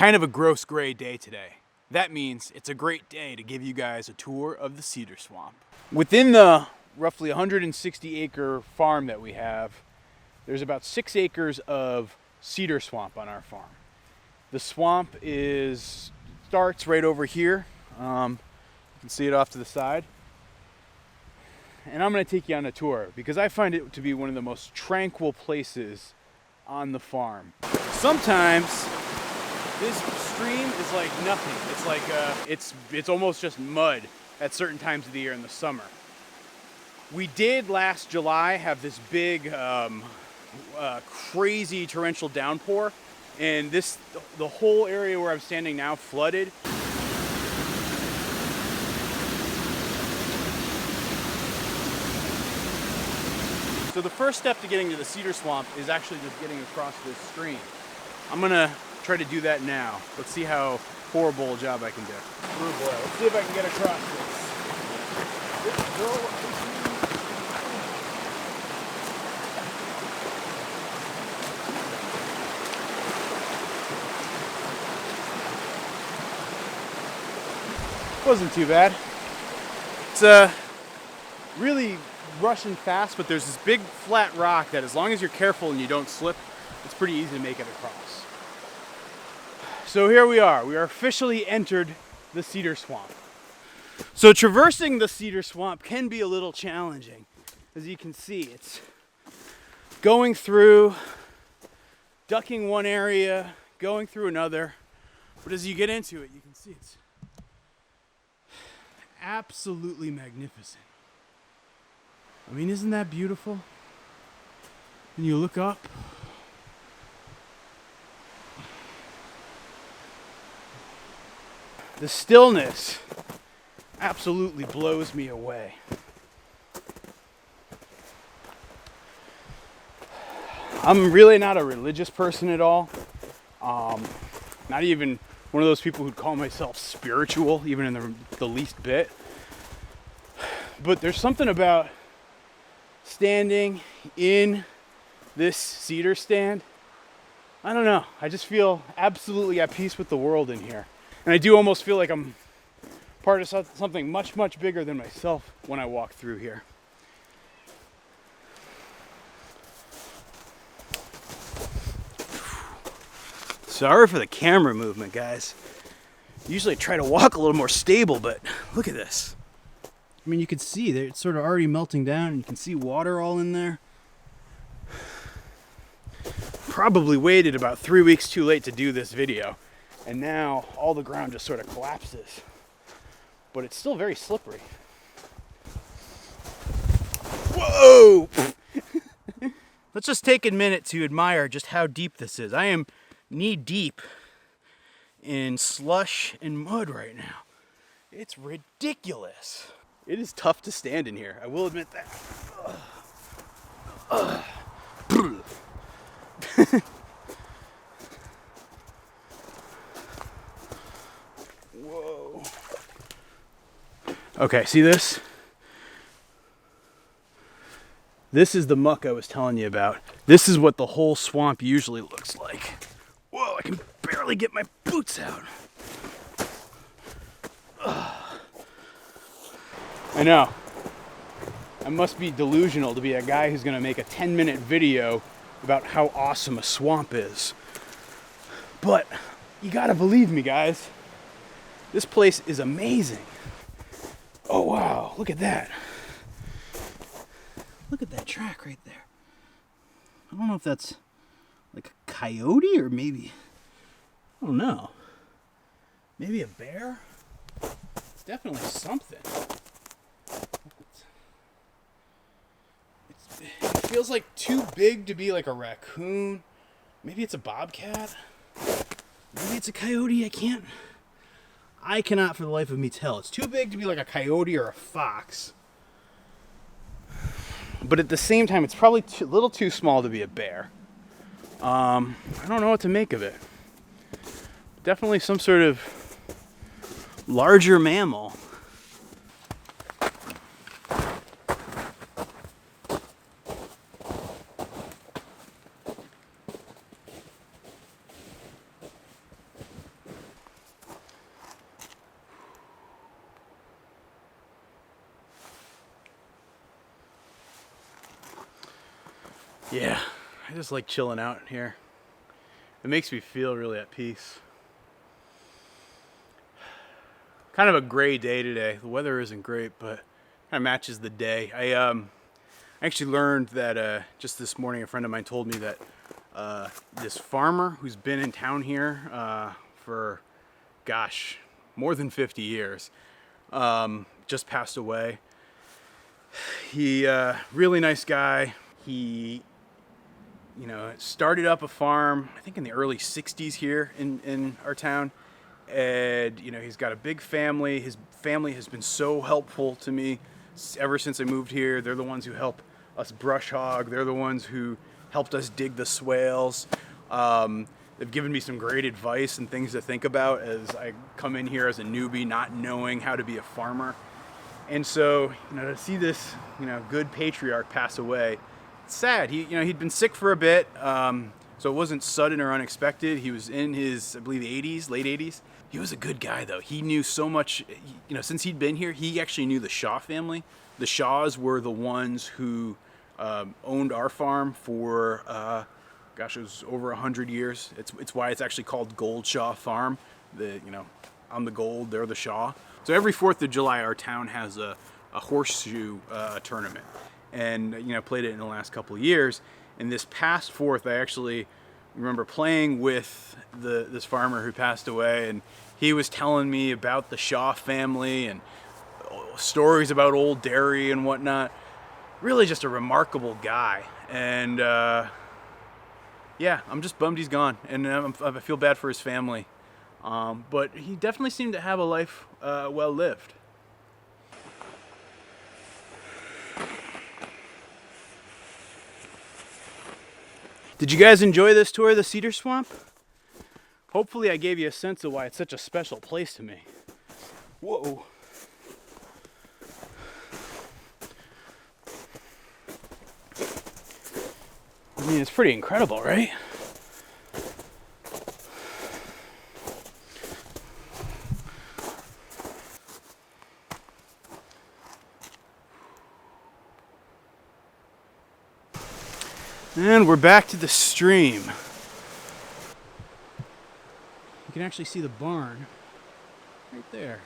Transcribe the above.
kind of a gross gray day today. That means it's a great day to give you guys a tour of the Cedar Swamp. Within the roughly 160 acre farm that we have, there's about 6 acres of cedar swamp on our farm. The swamp starts right over here. You can see it off to the side. And I'm going to take you on a tour because I find it to be one of the most tranquil places on the farm. Sometimes this stream is like nothing. It's like it's almost just mud at certain times of the year in the summer. We did last July have this big crazy torrential downpour, and the whole area where I'm standing now flooded. So the first step to getting to the Cedar Swamp is actually just getting across this stream. I'm gonna try to do that now. Let's see how horrible a job I can do. Oh boy, let's see if I can get across this. Wasn't too bad. It's really rushing fast, but there's this big flat rock that as long as you're careful and you don't slip, it's pretty easy to make it across. So here we are officially entered the Cedar Swamp. So traversing the Cedar Swamp can be a little challenging. As you can see, it's going through, ducking one area, going through another, but as you get into it, you can see it's absolutely magnificent. I mean, isn't that beautiful? And you look up. The stillness absolutely blows me away. I'm really not a religious person at all. Not even one of those people who'd call myself spiritual, even in the least bit. But there's something about standing in this cedar stand. I don't know. I just feel absolutely at peace with the world in here. And I do almost feel like I'm part of something much, much bigger than myself when I walk through here. Sorry for the camera movement, guys. Usually I try to walk a little more stable, but look at this. I mean, you can see that it's sort of already melting down. You can see water all in there. Probably waited about 3 weeks too late to do this video. And now all the ground just sort of collapses. But it's still very slippery. Whoa! Let's just take a minute to admire just how deep this is. I am knee deep in slush and mud right now. It's ridiculous. It is tough to stand in here, I will admit that. Whoa. Okay, see this? This is the muck I was telling you about. This is what the whole swamp usually looks like. Whoa, I can barely get my boots out. I know. I must be delusional to be a guy who's going to make a 10-minute video about how awesome a swamp is. But you got to believe me, guys. This place is amazing. Oh, wow. Look at that. Look at that track right there. I don't know if that's like a coyote or maybe, I don't know. Maybe a bear? It's definitely something. It feels like too big to be like a raccoon. Maybe it's a bobcat. Maybe it's a coyote. I cannot for the life of me tell. It's too big to be like a coyote or a fox. But at the same time, it's probably a little too small to be a bear. I don't know what to make of it. Definitely some sort of larger mammal. Yeah, I just like chilling out here. It makes me feel really at peace. Kind of a gray day today. The weather isn't great, but kind of matches the day. I actually learned that just this morning a friend of mine told me that this farmer who's been in town here for, gosh, more than 50 years, just passed away. He, really nice guy. He, started up a farm, I think in the early 60s here in our town. And, he's got a big family. His family has been so helpful to me ever since I moved here. They're the ones who help us brush hog. They're the ones who helped us dig the swales. They've given me some great advice and things to think about as I come in here as a newbie, not knowing how to be a farmer. And so, to see this, good patriarch pass away, it's sad. He'd been sick for a bit, so it wasn't sudden or unexpected. He was in his, I believe, 80s, late 80s. He was a good guy, though. He knew so much, since he'd been here, he actually knew the Shaw family. The Shaws were the ones who owned our farm for, it was over 100 years. It's why it's actually called Gold Shaw Farm. I'm the gold, they're the Shaw. So every 4th of July, our town has a horseshoe tournament. And, played it in the last couple of years. And this past 4th, I actually remember playing with this farmer who passed away, and he was telling me about the Shaw family and stories about old dairy and whatnot. Really just a remarkable guy. And yeah, I'm just bummed he's gone, and I feel bad for his family. But he definitely seemed to have a life well lived. Did you guys enjoy this tour of the Cedar Swamp? Hopefully I gave you a sense of why it's such a special place to me. Whoa. I mean, it's pretty incredible, right? And we're back to the stream. You can actually see the barn right there.